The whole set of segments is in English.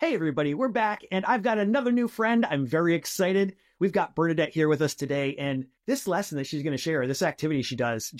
Hey, everybody, we're back, and I've got another new friend. I'm very excited. We've got Bernadette here with us today, and this lesson that she's going to share, this activity she does,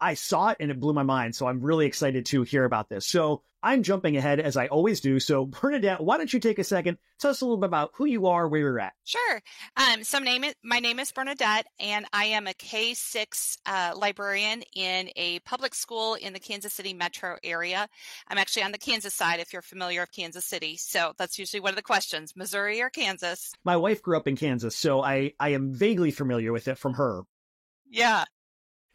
I saw it and it blew my mind. So I'm really excited to hear about this. So I'm jumping ahead as I always do. So Bernadette, why don't you take a second, tell us a little bit about who you are, where you're at. Sure. My name is Bernadette, and I am a K-6 librarian in a public school in the Kansas City metro area. I'm actually on the Kansas side, if you're familiar with Kansas City. So that's usually one of the questions, Missouri or Kansas? My wife grew up in Kansas, so I am vaguely familiar with it from her. Yeah.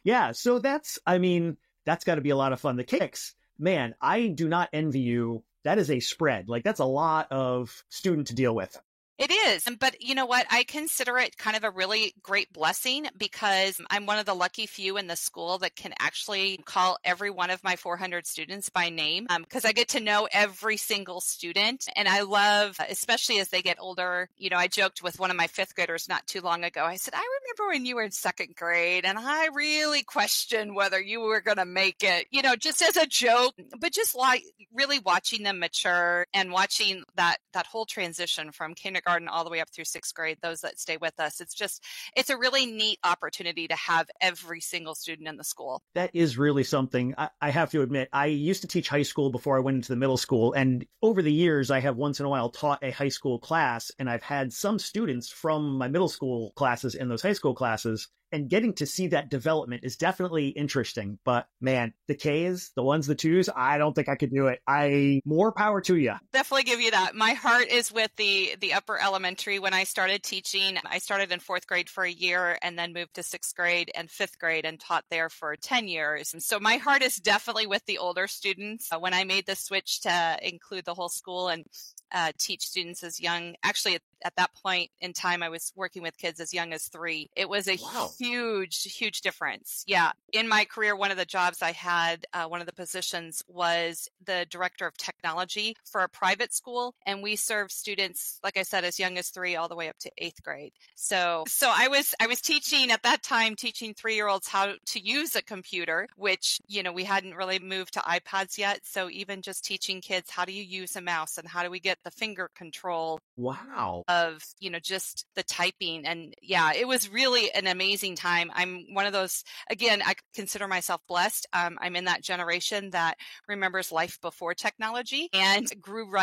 Yeah, so that's got to be a lot of fun. The kicks, man, I do not envy you. That is a spread. Like, that's a lot of student to deal with. It is. But you know what? I consider it kind of a really great blessing because I'm one of the lucky few in the school that can actually call every one of my 400 students by name because I get to know every single student. And I love, especially as they get older, I joked with one of my fifth graders not too long ago. I said, I remember when you were in second grade and I really questioned whether you were going to make it, just as a joke, but just like really watching them mature and watching that whole transition from kindergarten all the way up through sixth grade, those that stay with us. It's a really neat opportunity to have every single student in the school. That is really something. I have to admit, I used to teach high school before I went into the middle school. And over the years, I have once in a while taught a high school class. And I've had some students from my middle school classes in those high school classes. And getting to see that development is definitely interesting. But man, the Ks, the ones, the twos, I don't think I could do it. More power to you. Definitely give you that. My heart is with the upper elementary. When I started teaching, I started in fourth grade for a year and then moved to sixth grade and fifth grade and taught there for 10 years. And so my heart is definitely with the older students. When I made the switch to include the whole school and teach students as young, actually at that point in time, I was working with kids as young as 3. It was a huge difference. Yeah. In my career, one of the jobs I had, one of the positions was the director of technology for a private school. And we served students, like I said, as young as 3 all the way up to 8th grade. So I was teaching at that time, teaching 3-year-olds how to use a computer, which, we hadn't really moved to iPads yet. So even just teaching kids, how do you use a mouse and how do we get the finger control of, just the typing. And yeah, it was really an amazing time. I'm one of those, again, I consider myself blessed. I'm in that generation that remembers life before technology and grew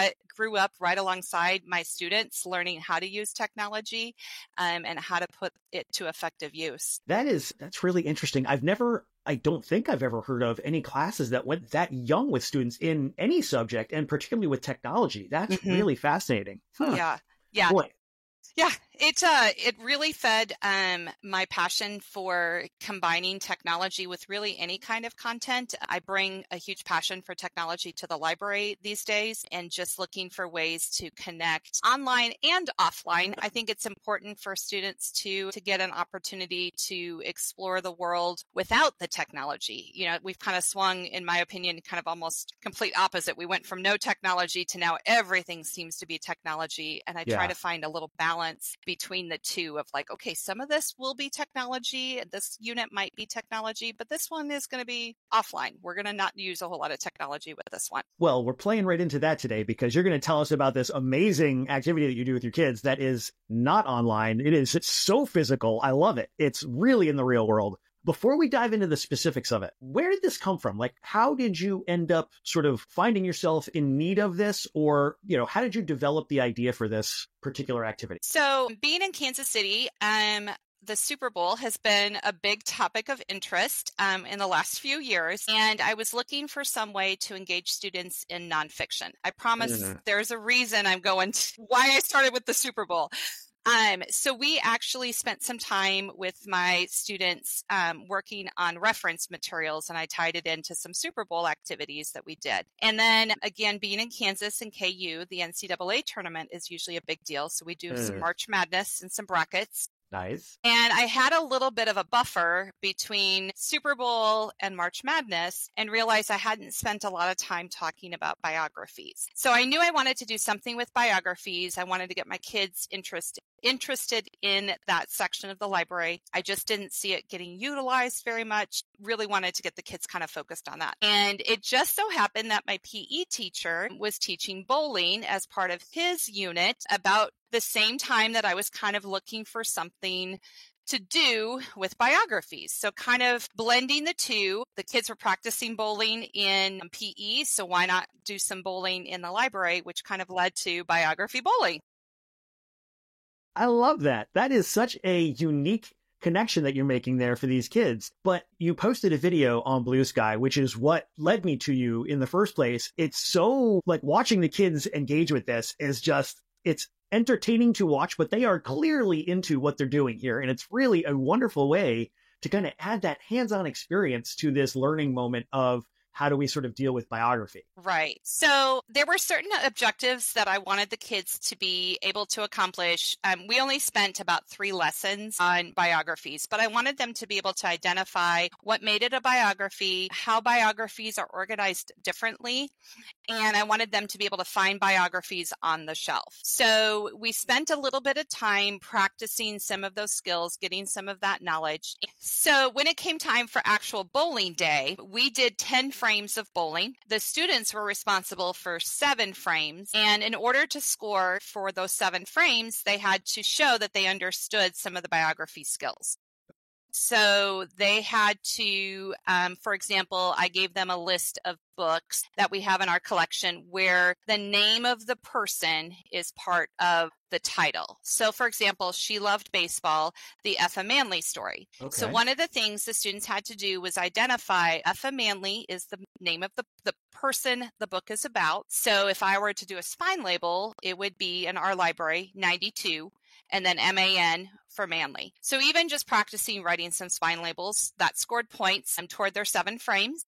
up right alongside my students, learning how to use technology and how to put it to effective use. That's really interesting. I don't think I've ever heard of any classes that went that young with students in any subject, and particularly with technology. That's really fascinating. Huh. Yeah. Boy. Yeah, it really fed my passion for combining technology with really any kind of content. I bring a huge passion for technology to the library these days and just looking for ways to connect online and offline. I think it's important for students to get an opportunity to explore the world without the technology. We've kind of swung, in my opinion, kind of almost complete opposite. We went from no technology to now everything seems to be technology. And I try to find a little balance between the two of like, okay, some of this will be technology. This unit might be technology, but this one is going to be offline. We're going to not use a whole lot of technology with this one. Well, we're playing right into that today because you're going to tell us about this amazing activity that you do with your kids that is not online. It's so physical. I love it. It's really in the real world. Before we dive into the specifics of it, where did this come from? Like, how did you end up sort of finding yourself in need of this? Or, how did you develop the idea for this particular activity? So being in Kansas City, the Super Bowl has been a big topic of interest in the last few years, and I was looking for some way to engage students in nonfiction. I promise there's a reason I'm going to why I started with the Super Bowl. So we actually spent some time with my students working on reference materials, and I tied it into some Super Bowl activities that we did. And then again, being in Kansas and KU, the NCAA tournament is usually a big deal. So we do some March Madness and some brackets. Nice. And I had a little bit of a buffer between Super Bowl and March Madness and realized I hadn't spent a lot of time talking about biographies. So I knew I wanted to do something with biographies. I wanted to get my kids interested in that section of the library. I just didn't see it getting utilized very much. Really wanted to get the kids kind of focused on that. And it just so happened that my PE teacher was teaching bowling as part of his unit about the same time that I was kind of looking for something to do with biographies. So kind of blending the two. The kids were practicing bowling in PE, so why not do some bowling in the library, which kind of led to biography bowling. I love that. That is such a unique connection that you're making there for these kids. But you posted a video on Blue Sky, which is what led me to you in the first place. It's so like watching the kids engage with this is just, it's entertaining to watch, but they are clearly into what they're doing here. And it's really a wonderful way to kind of add that hands-on experience to this learning moment of how do we sort of deal with biography? Right. So there were certain objectives that I wanted the kids to be able to accomplish. We only spent about 3 lessons on biographies, but I wanted them to be able to identify what made it a biography, how biographies are organized differently, and I wanted them to be able to find biographies on the shelf. So we spent a little bit of time practicing some of those skills, getting some of that knowledge. So when it came time for actual bowling day, we did 10 frames of bowling. The students were responsible for 7 frames. And in order to score for those 7 frames, they had to show that they understood some of the biography skills. So they had to, for example, I gave them a list of books that we have in our collection where the name of the person is part of the title. So, for example, She Loved Baseball, the Effa Manley story. Okay. So one of the things the students had to do was identify Effa Manley is the name of the person the book is about. So if I were to do a spine label, it would be in our library, 92. And then MAN for Manly. So even just practicing writing some spine labels, that scored points toward their 7 frames.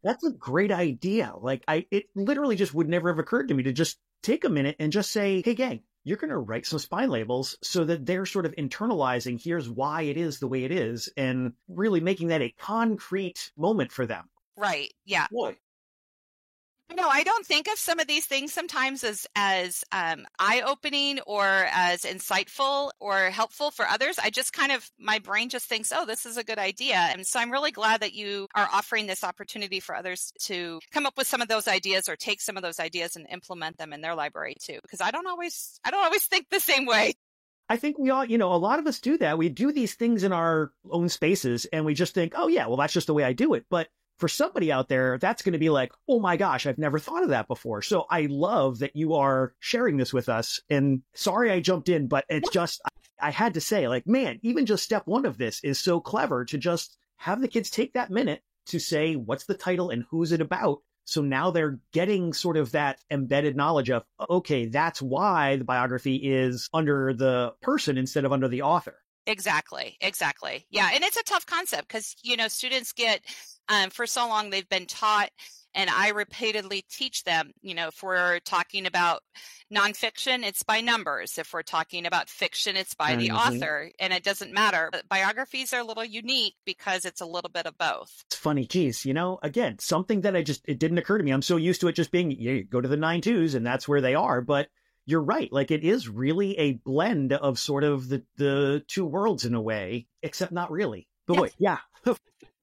That's a great idea. Like it literally just would never have occurred to me to just take a minute and just say, hey gang, you're going to write some spine labels so that they're sort of internalizing, here's why it is the way it is, and really making that a concrete moment for them. Right. Yeah. Boy. No, I don't think of some of these things sometimes as eye-opening or as insightful or helpful for others. I just kind of, my brain just thinks, oh, this is a good idea. And so I'm really glad that you are offering this opportunity for others to come up with some of those ideas or take some of those ideas and implement them in their library too. Because I don't always think the same way. I think we all, a lot of us do that. We do these things in our own spaces and we just think, oh yeah, well, that's just the way I do it. But for somebody out there, that's going to be like, oh my gosh, I've never thought of that before. So I love that you are sharing this with us. And sorry I jumped in, but it's just, I had to say, like, man, even just step 1 of this is so clever to just have the kids take that minute to say, what's the title and who's it about? So now they're getting sort of that embedded knowledge of, okay, that's why the biography is under the person instead of under the author. Exactly. Yeah. And it's a tough concept because, students get, for so long they've been taught, and I repeatedly teach them, if we're talking about nonfiction, it's by numbers. If we're talking about fiction, it's by the author, and it doesn't matter. But biographies are a little unique because it's a little bit of both. It's funny. Geez, again, something that it didn't occur to me. I'm so used to it just being, you go to the 9-2s and that's where they are. But you're right. Like it is really a blend of sort of the 2 worlds in a way, except not really. But yes. Wait, yeah.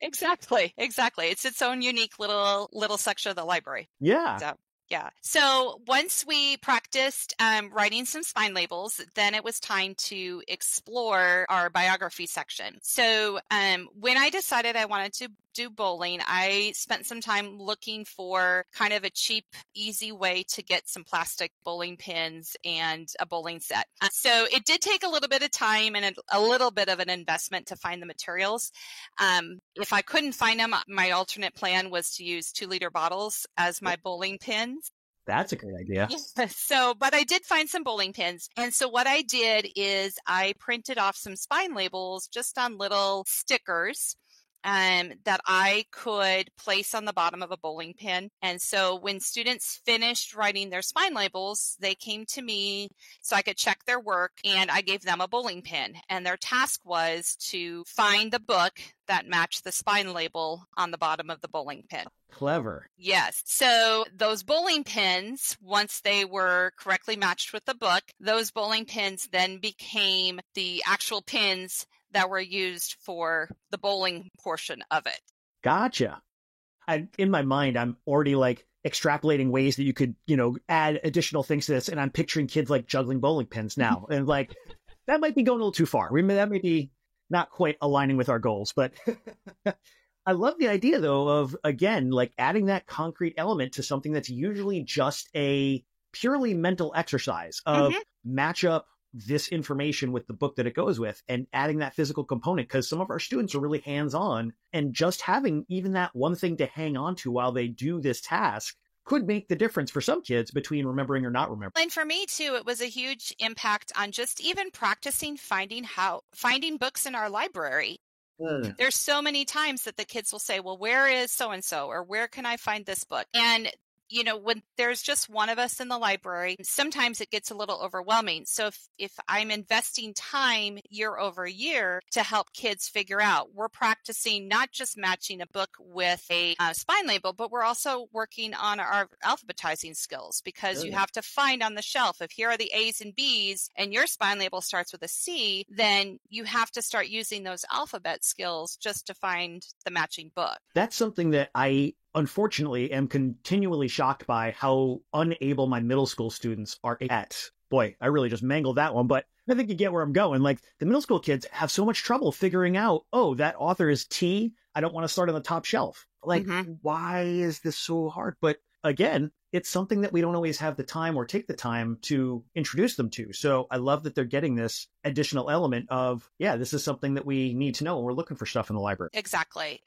Exactly. It's its own unique little section of the library. Yeah. So once we practiced writing some spine labels, then it was time to explore our biography section. So when I decided I wanted to do bowling, I spent some time looking for kind of a cheap, easy way to get some plastic bowling pins and a bowling set. So it did take a little bit of time and a little bit of an investment to find the materials. If I couldn't find them, my alternate plan was to use 2-liter bottles as my bowling pins. That's a great idea. But I did find some bowling pins. And so what I did is I printed off some spine labels just on little stickers. that I could place on the bottom of a bowling pin. And so when students finished writing their spine labels, they came to me so I could check their work, and I gave them a bowling pin. And their task was to find the book that matched the spine label on the bottom of the bowling pin. Clever. Yes. So those bowling pins, once they were correctly matched with the book, those bowling pins then became the actual pins that were used for the bowling portion of it. Gotcha. In my mind, I'm already like extrapolating ways that you could, add additional things to this. And I'm picturing kids like juggling bowling pins now. And like, that might be going a little too far. That may be not quite aligning with our goals, but I love the idea though of, again, like adding that concrete element to something that's usually just a purely mental exercise of match up this information with the book that it goes with and adding that physical component, because some of our students are really hands-on, and just having even that one thing to hang on to while they do this task could make the difference for some kids between remembering or not remembering. And for me too, it was a huge impact on just even practicing finding books in our library. There's so many times that the kids will say, well, where is so-and-so, or where can I find this book? And when there's just one of us in the library, sometimes it gets a little overwhelming. So if I'm investing time year over year to help kids figure out, we're practicing not just matching a book with a spine label, but we're also working on our alphabetizing skills, because you have to find on the shelf, if here are the A's and B's and your spine label starts with a C, then you have to start using those alphabet skills just to find the matching book. That's something that I unfortunately am continually shocked by, how unable my middle school students are at. Boy, I really just mangled that one, but I think you get where I'm going. Like, the middle school kids have so much trouble figuring out, oh, that author is T. I don't want to start on the top shelf. Like, why is this so hard? But again, it's something that we don't always have the time or take the time to introduce them to. So I love that they're getting this additional element of, yeah, this is something that we need to know when we're looking for stuff in the library. Exactly.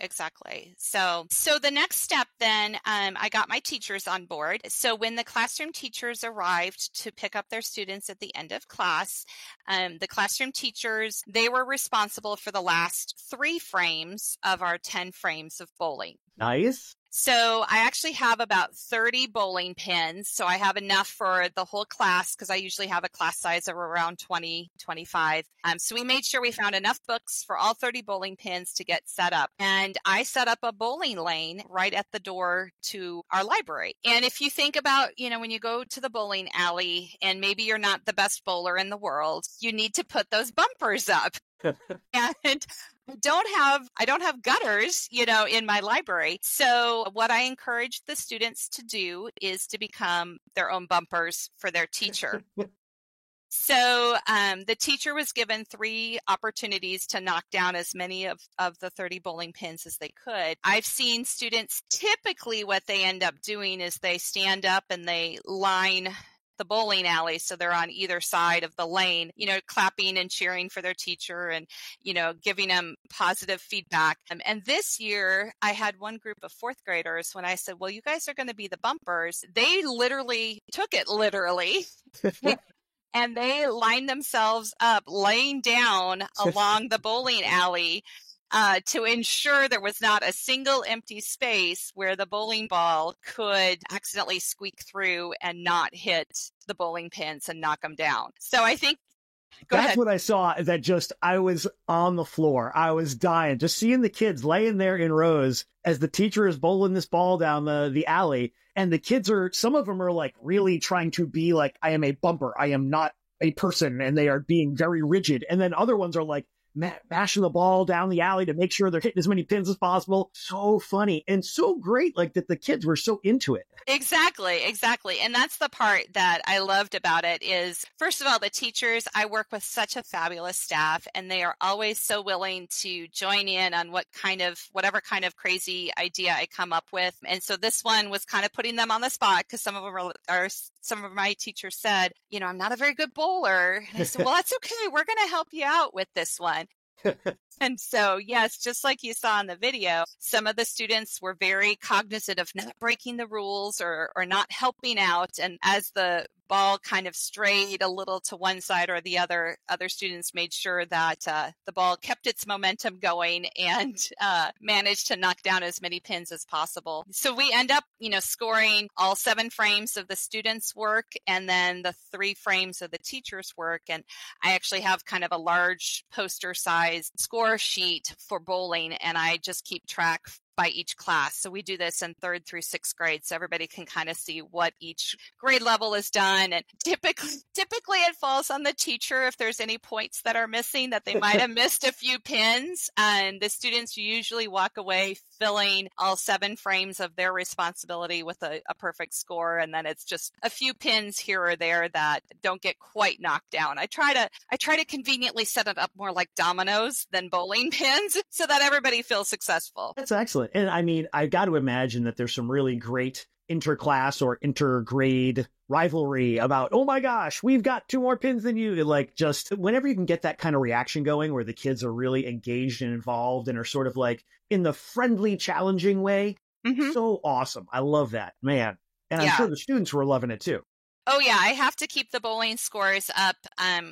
So the next step then, I got my teachers on board. So when the classroom teachers arrived to pick up their students at the end of class, the classroom teachers, they were responsible for the last 3 frames of our 10 frames of bowling. Nice. So I actually have about 30 bowling pins. So I have enough for the whole class, because I usually have a class size of around 20, 25. So we made sure we found enough books for all 30 bowling pins to get set up. And I set up a bowling lane right at the door to our library. And if you think about, when you go to the bowling alley and maybe you're not the best bowler in the world, you need to put those bumpers up. And I don't have gutters, in my library. So what I encourage the students to do is to become their own bumpers for their teacher. So the teacher was given 3 opportunities to knock down as many of the 30 bowling pins as they could. I've seen students, typically what they end up doing is they stand up and they line the bowling alley, so they're on either side of the lane, clapping and cheering for their teacher and, giving them positive feedback. And this year I had one group of 4th graders, when I said, well, you guys are going to be the bumpers, they literally took it literally. And they lined themselves up, laying down along the bowling alley to ensure there was not a single empty space where the bowling ball could accidentally squeak through and not hit the bowling pins and knock them down. So I think that's what I saw, that I was on the floor. I was dying, just seeing the kids laying there in rows as the teacher is bowling this ball down the alley. And the kids some of them are like really trying to be like, I am a bumper. I am not a person. And they are being very rigid. And then other ones are like, mashing the ball down the alley to make sure they're hitting as many pins as possible. So funny and so great, like that the kids were so into it. Exactly. And that's the part that I loved about it is, first of all, the teachers, I work with such a fabulous staff, and they are always so willing to join in on whatever kind of crazy idea I come up with. And so this one was kind of putting them on the spot, because some of my teachers said, I'm not a very good bowler. And I said, well, that's okay. We're going to help you out with this one. And so, yes, just like you saw in the video, some of the students were very cognizant of not breaking the rules or not helping out. And as the ball kind of strayed a little to one side or the other students made sure that the ball kept its momentum going and managed to knock down as many pins as possible. So we end up, scoring all 7 frames of the students' work and then the 3 frames of the teacher's work. And I actually have kind of a large poster size score sheet for bowling, and I just keep track by each class. So we do this in 3rd through 6th grade, so everybody can kind of see what each grade level is done. And typically it falls on the teacher if there's any points that are missing, that they might have missed a few pins. And the students usually walk away filling all 7 frames of their responsibility with a perfect score. And then it's just a few pins here or there that don't get quite knocked down. I try to conveniently set it up more like dominoes than bowling pins so that everybody feels successful. That's excellent. And I mean, I got to imagine that there's some really great interclass or intergrade rivalry about, oh my gosh, we've got 2 more pins than you. Like, just whenever you can get that kind of reaction going where the kids are really engaged and involved and are sort of like in the friendly, challenging way. Mm-hmm. So awesome. I love that, man. And I'm sure the students were loving it too. Oh, yeah. I have to keep the bowling scores up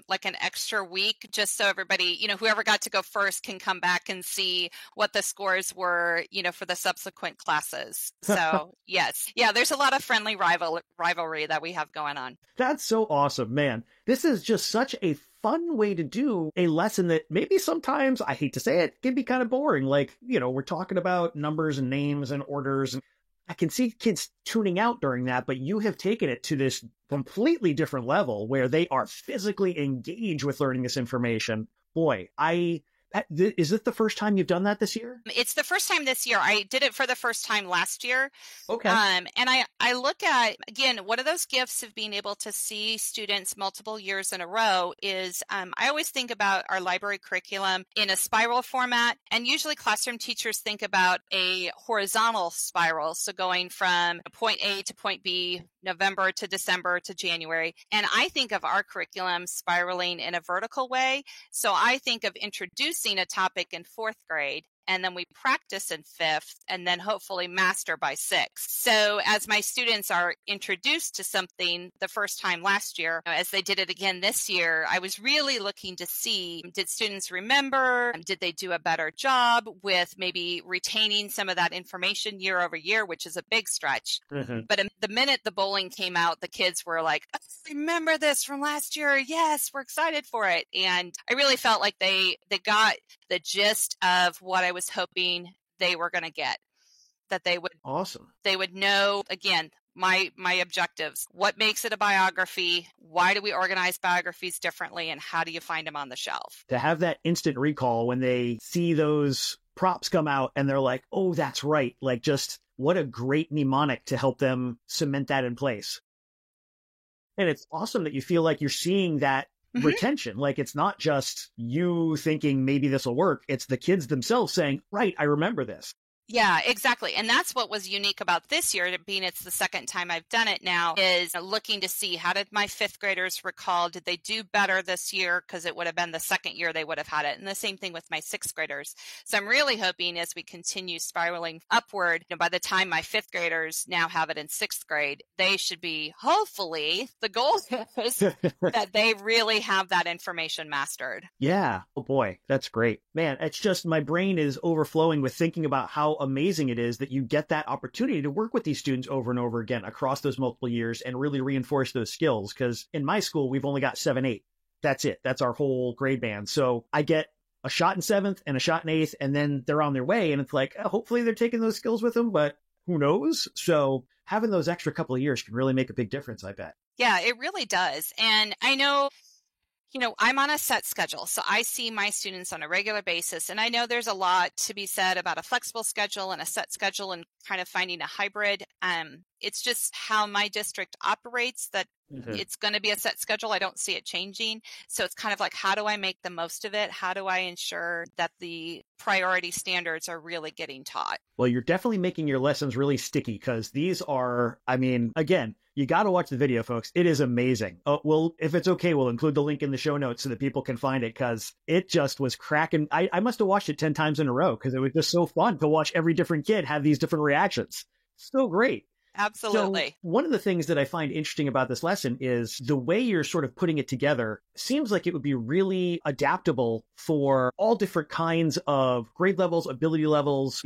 like an extra week just so everybody, whoever got to go first can come back and see what the scores were, for the subsequent classes. So, yes. Yeah, there's a lot of friendly rivalry that we have going on. That's so awesome, man. This is just such a fun way to do a lesson that maybe sometimes, I hate to say it, can be kind of boring. Like, we're talking about numbers and names and orders, and I can see kids tuning out during that, but you have taken it to this completely different level where they are physically engaged with learning this information. Boy, is it the first time you've done that this year? It's the first time this year. I did it for the first time last year. Okay. And I look at, again, one of those gifts of being able to see students multiple years in a row is I always think about our library curriculum in a spiral format. And usually classroom teachers think about a horizontal spiral. So going from point A to point B, November to December to January. And I think of our curriculum spiraling in a vertical way. So I think of introducing a topic in 4th grade, and then we practice in 5th, and then hopefully master by 6th. So as my students are introduced to something the first time last year, as they did it again this year, I was really looking to see, did students remember? Did they do a better job with maybe retaining some of that information year over year, which is a big stretch. Mm-hmm. But the minute the bowling came out, the kids were like, oh, remember this from last year? Yes, we're excited for it. And I really felt like they got the gist of what I was hoping they were going to get, that they would know, again, my objectives. What makes it a biography? Why do we organize biographies differently? And how do you find them on the shelf? To have that instant recall when they see those props come out and they're like, oh, that's right. Like, just what a great mnemonic to help them cement that in place. And it's awesome that you feel like you're seeing that retention. Like, it's not just you thinking maybe this will work. It's the kids themselves saying, right, I remember this. Yeah, exactly. And that's what was unique about this year, being it's the second time I've done it now, is looking to see, how did my 5th graders recall? Did they do better this year? Because it would have been the second year they would have had it. And the same thing with my 6th graders. So I'm really hoping as we continue spiraling upward, by the time my 5th graders now have it in 6th grade, they should be, hopefully, the goal is that they really have that information mastered. Yeah. Oh boy, that's great. Man, it's just, my brain is overflowing with thinking about how amazing it is that you get that opportunity to work with these students over and over again across those multiple years and really reinforce those skills. Because in my school, we've only got 7, 8. That's it. That's our whole grade band. So I get a shot in 7th and a shot in 8th, and then they're on their way. And it's like, hopefully they're taking those skills with them, but who knows? So having those extra couple of years can really make a big difference, I bet. Yeah, it really does. And I know, I'm on a set schedule, so I see my students on a regular basis, and I know there's a lot to be said about a flexible schedule and a set schedule and kind of finding a hybrid. it's just how my district operates that Mhm. it's going to be a set schedule. I don't see it changing. So it's kind of like, how do I make the most of it? How do I ensure that the priority standards are really getting taught? Well, you're definitely making your lessons really sticky because these are, I mean, again, you got to watch the video, folks. It is amazing. If it's okay, we'll include the link in the show notes so that people can find it because it just was cracking. I must have watched it 10 times in a row because it was just so fun to watch every different kid have these different reactions. So great. Absolutely. So one of the things that I find interesting about this lesson is the way you're sort of putting it together seems like it would be really adaptable for all different kinds of grade levels, ability levels,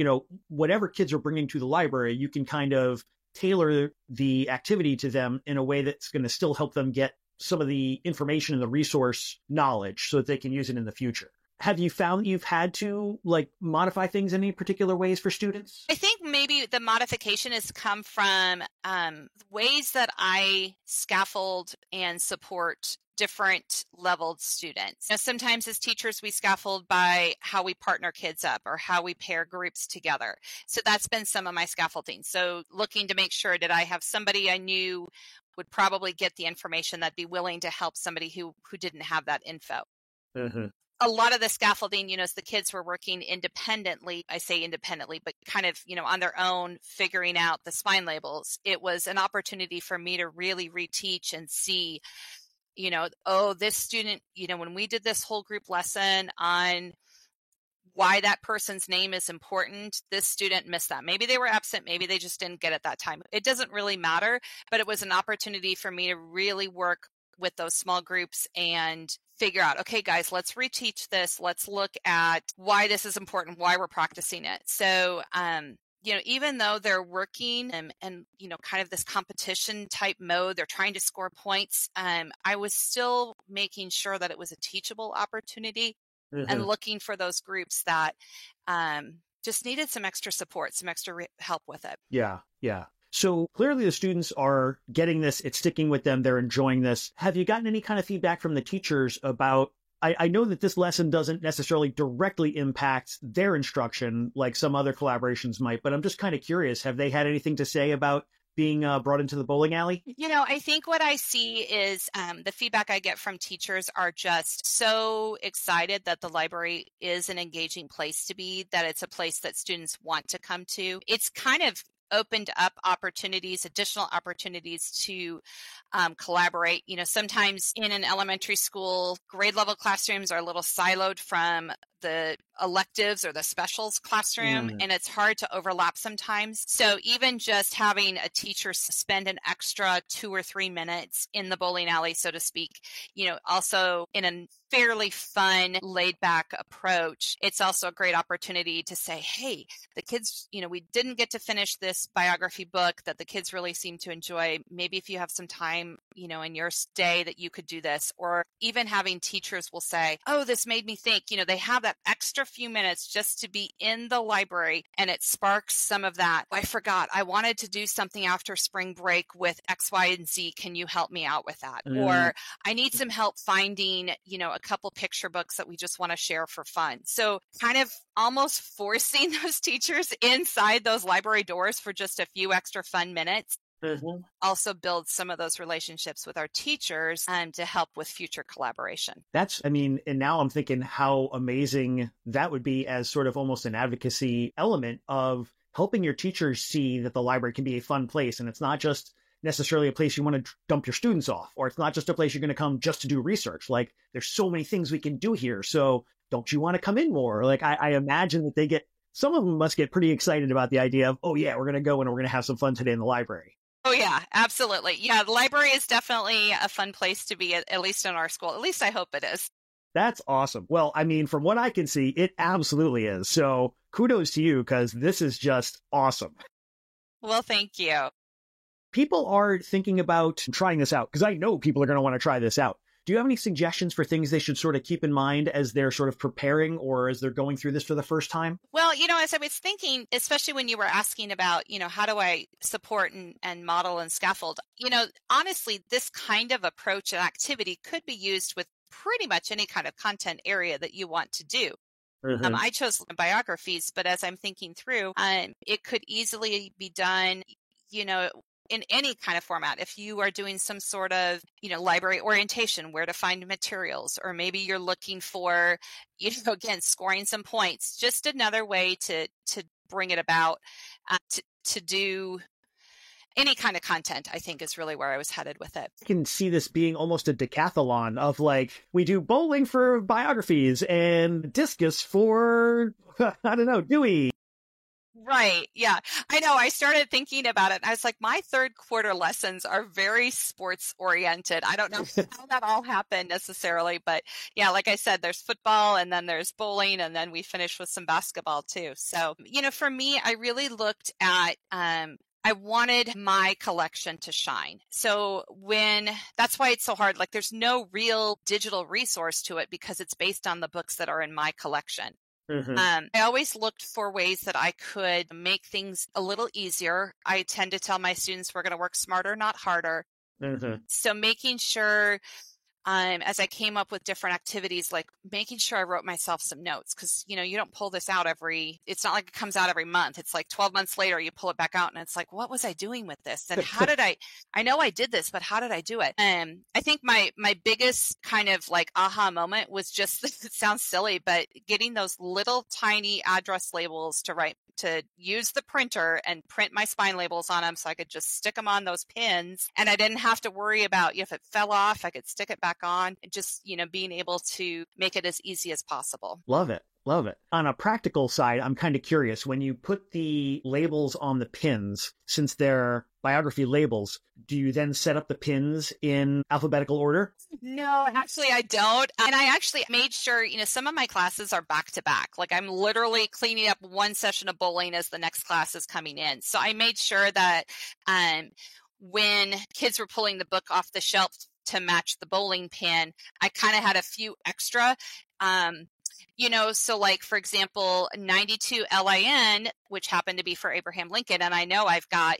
whatever kids are bringing to the library, you can kind of tailor the activity to them in a way that's going to still help them get some of the information and the resource knowledge so that they can use it in the future. Have you found that you've had to modify things in any particular ways for students? I think maybe the modification has come from ways that I scaffold and support different leveled students. Now, sometimes as teachers, we scaffold by how we partner kids up or how we pair groups together. So that's been some of my scaffolding. So looking to make sure that I have somebody I knew would probably get the information that'd be willing to help somebody who didn't have that info. Mm-hmm. A lot of the scaffolding, as the kids were working independently, I say independently, but kind of, on their own, figuring out the spine labels, it was an opportunity for me to really reteach and see, this student, when we did this whole group lesson on why that person's name is important, this student missed that. Maybe they were absent, maybe they just didn't get it that time. It doesn't really matter, but it was an opportunity for me to really work with those small groups and figure out, okay, guys, let's reteach this. Let's look at why this is important, why we're practicing it. So, even though they're working and kind of this competition type mode, they're trying to score points. I was still making sure that it was a teachable opportunity and looking for those groups that just needed some extra support, some extra help with it. Yeah. Yeah. So clearly the students are getting this, it's sticking with them, they're enjoying this. Have you gotten any kind of feedback from the teachers about, I know that this lesson doesn't necessarily directly impact their instruction like some other collaborations might, but I'm just kind of curious, have they had anything to say about being brought into the bowling alley? I think what I see is the feedback I get from teachers are just so excited that the library is an engaging place to be, that it's a place that students want to come to. It's kind of opened up additional opportunities to collaborate. Sometimes in an elementary school, grade level classrooms are a little siloed from the electives or the specials classroom, and it's hard to overlap sometimes. So even just having a teacher spend an extra 2 or 3 minutes in the bowling alley, so to speak, also in a fairly fun, laid back approach, it's also a great opportunity to say, hey, the kids, we didn't get to finish this biography book that the kids really seem to enjoy. Maybe if you have some time, in your day that you could do this. Or even having teachers will say, oh, this made me think, they have that extra few minutes just to be in the library, and it sparks some of that. I forgot, I wanted to do something after spring break with X, Y, and Z. Can you help me out with that? Or I need some help finding, a couple picture books that we just want to share for fun. So kind of almost forcing those teachers inside those library doors for just a few extra fun minutes. Also build some of those relationships with our teachers to help with future collaboration. And now I'm thinking how amazing that would be as sort of almost an advocacy element of helping your teachers see that the library can be a fun place. And it's not just necessarily a place you want to dump your students off, or it's not just a place you're going to come just to do research. Like, there's so many things we can do here. So don't you want to come in more? Like, I imagine that some of them must get pretty excited about the idea of, oh yeah, we're going to go and we're going to have some fun today in the library. Oh, yeah, absolutely. Yeah, the library is definitely a fun place to be, at least in our school. At least I hope it is. That's awesome. Well, from what I can see, it absolutely is. So kudos to you, because this is just awesome. Well, thank you. People are thinking about trying this out, because I know people are going to want to try this out. Do you have any suggestions for things they should sort of keep in mind as they're sort of preparing or as they're going through this for the first time? Well, as I was thinking, especially when you were asking about, how do I support and model and scaffold, honestly, this kind of approach and activity could be used with pretty much any kind of content area that you want to do. I chose biographies, but as I'm thinking through, it could easily be done, in any kind of format, if you are doing some sort of, library orientation, where to find materials, or maybe you're looking for, again, scoring some points, just another way to bring it about, to do any kind of content, I think, is really where I was headed with it. I can see this being almost a decathlon of like, we do bowling for biographies and discus for, I don't know, Dewey. Right. Yeah. I know. I started thinking about it. I was like, my third quarter lessons are very sports oriented. I don't know how that all happened necessarily, but yeah, like I said, there's football and then there's bowling and then we finish with some basketball too. So, for me, I really looked at, I wanted my collection to shine. So that's why it's so hard. Like there's no real digital resource to it because it's based on the books that are in my collection. I always looked for ways that I could make things a little easier. I tend to tell my students we're going to work smarter, not harder. So making sure, as I came up with different activities, like making sure I wrote myself some notes, because, you don't pull this out it's not like it comes out every month. It's like 12 months later, you pull it back out and it's like, what was I doing with this? And how did I know I did this, but how did I do it? I think my biggest kind of like aha moment was just, it sounds silly, but getting those little tiny address labels to use the printer and print my spine labels on them so I could just stick them on those pins. And I didn't have to worry about if it fell off, I could stick it back on, and just, being able to make it as easy as possible. Love it. Love it. On a practical side, I'm kind of curious. When you put the labels on the pins, since they're biography labels, do you then set up the pins in alphabetical order? No, actually I don't. And I actually made sure, some of my classes are back to back. Like I'm literally cleaning up one session of bowling as the next class is coming in. So I made sure that when kids were pulling the book off the shelf to match the bowling pin, I kind of had a few extra. So like, for example, 92 LIN, which happened to be for Abraham Lincoln. And I know I've got,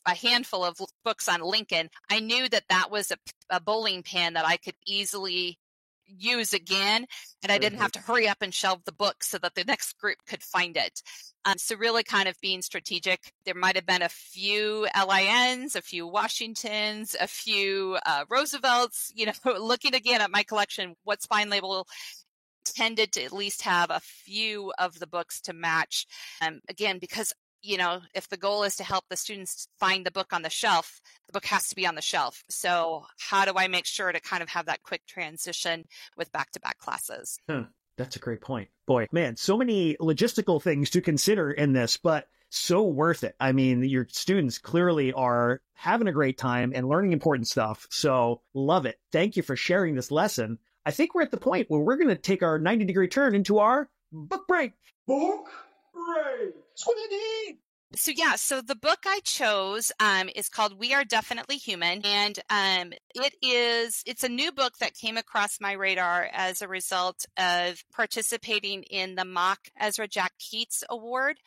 a handful of books on Lincoln. I knew that was a bowling pin that I could easily use again. And I didn't have to hurry up and shelve the book so that the next group could find it. So really kind of being strategic. There might have been a few LINs, a few Washingtons, a few Roosevelts, looking again at my collection, what spine label tended to at least have a few of the books to match. Again, because, if the goal is to help the students find the book on the shelf, the book has to be on the shelf. So how do I make sure to kind of have that quick transition with back-to-back classes? That's a great point. Boy, man, so many logistical things to consider in this, but so worth it. I mean, your students clearly are having a great time and learning important stuff. So love it. Thank you for sharing this lesson. I think we're at the point where we're going to take our 90-degree turn into our book break. Book break. Squiddity. So the book I chose is called We Are Definitely Human. And it's a new book that came across my radar as a result of participating in the mock Ezra Jack Keats Award.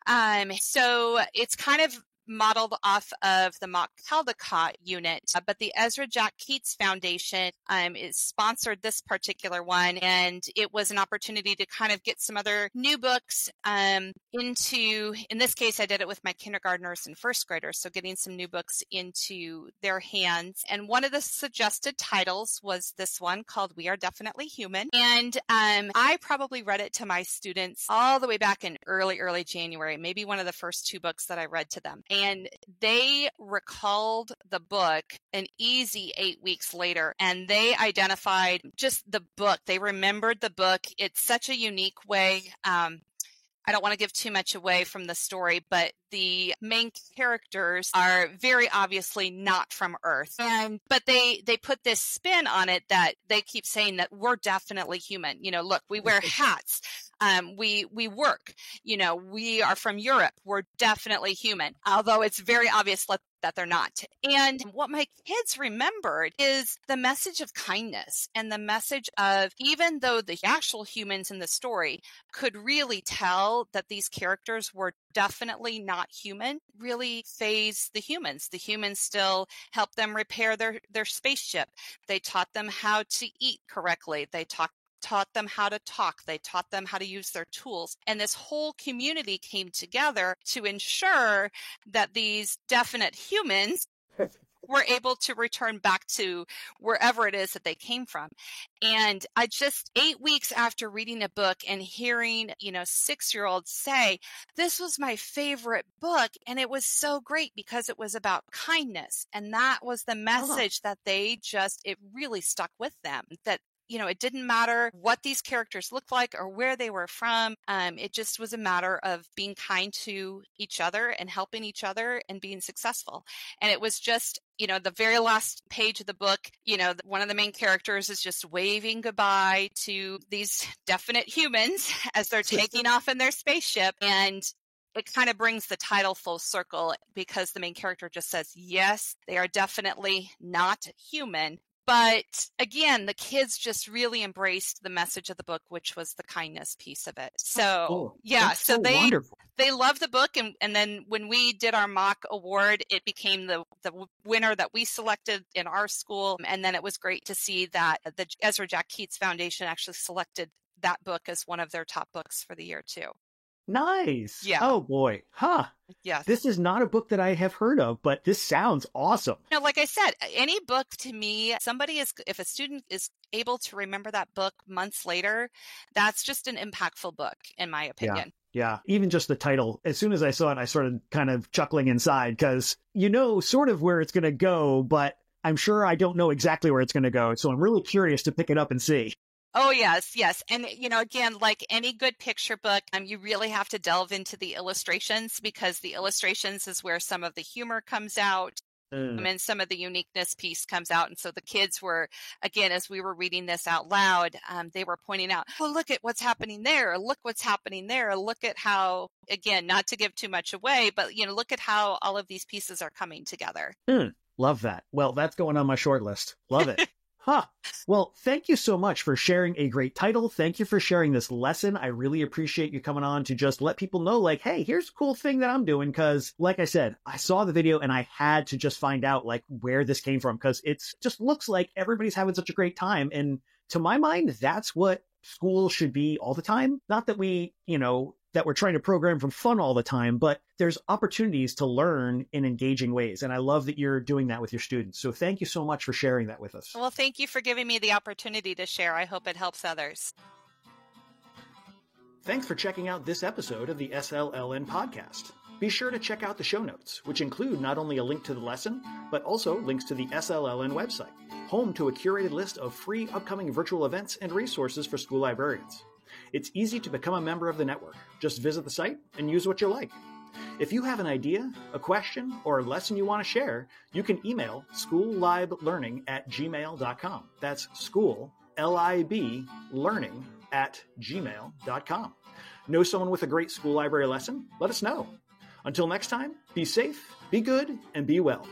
So it's kind of modeled off of the mock Caldecott unit, but the Ezra Jack Keats Foundation is sponsored this particular one, and it was an opportunity to kind of get some other new books into, in this case, I did it with my kindergartners and first graders, so getting some new books into their hands. And one of the suggested titles was this one called We Are Definitely Human. And I probably read it to my students all the way back in early January, maybe one of the first two books that I read to them. And they recalled the book an easy 8 weeks later, and they identified just the book. They remembered the book. It's such a unique way. I don't want to give too much away from the story, but the main characters are very obviously not from Earth. But they put this spin on it that they keep saying that we're definitely human. Look, we wear hats. We work, we are from Europe. We're definitely human, although it's very obvious that they're not. And what my kids remembered is the message of kindness and the message of, even though the actual humans in the story could really tell that these characters were definitely not human, really phase the humans. The humans still help them repair their spaceship. They taught them how to eat correctly. They taught taught them how to talk. They taught them how to use their tools. And this whole community came together to ensure that these definite humans were able to return back to wherever it is that they came from. And I just 8 weeks after reading a book and hearing, 6-year-olds say, this was my favorite book. And it was so great because it was about kindness. And that was the message that it really stuck with them, that it didn't matter what these characters looked like or where they were from. It just was a matter of being kind to each other and helping each other and being successful. And it was just, the very last page of the book, one of the main characters is just waving goodbye to these definite humans as they're taking off in their spaceship. And it kind of brings the title full circle because the main character just says, yes, they are definitely not human. But again, the kids just really embraced the message of the book, which was the kindness piece of it. So, so they loved the book. And then when we did our mock award, it became the winner that we selected in our school. And then it was great to see that the Ezra Jack Keats Foundation actually selected that book as one of their top books for the year too. Nice. Yeah. Oh boy. Huh. Yes. This is not a book that I have heard of, but this sounds awesome. Like I said, any book to me, if a student is able to remember that book months later, that's just an impactful book, in my opinion. Yeah. Even just the title, as soon as I saw it, I started kind of chuckling inside because sort of where it's going to go, but I'm sure I don't know exactly where it's going to go. So I'm really curious to pick it up and see. Oh, yes. And, again, like any good picture book, you really have to delve into the illustrations because the illustrations is where some of the humor comes out and some of the uniqueness piece comes out. And so the kids were, again, as we were reading this out loud, they were pointing out, oh, look at what's happening there. Look what's happening there. Look at how, again, not to give too much away, but, look at how all of these pieces are coming together. Love that. Well, that's going on my short list. Love it. Huh. Well, thank you so much for sharing a great title. Thank you for sharing this lesson. I really appreciate you coming on to just let people know, like, hey, here's a cool thing that I'm doing. Because, like I said, I saw the video and I had to just find out, like, where this came from. Because it just looks like everybody's having such a great time. And to my mind, that's what school should be all the time. Not that we, that we're trying to program for fun all the time, but there's opportunities to learn in engaging ways. And I love that you're doing that with your students. So thank you so much for sharing that with us. Well, thank you for giving me the opportunity to share. I hope it helps others. Thanks for checking out this episode of the SLLN podcast. Be sure to check out the show notes, which include not only a link to the lesson, but also links to the SLLN website, home to a curated list of free upcoming virtual events and resources for school librarians. It's easy to become a member of the network. Just visit the site and use what you like. If you have an idea, a question, or a lesson you want to share, you can email schoolliblearning@gmail.com. That's school, L-I-B, learning@gmail.com. Know someone with a great school library lesson? Let us know. Until next time, be safe, be good, and be well.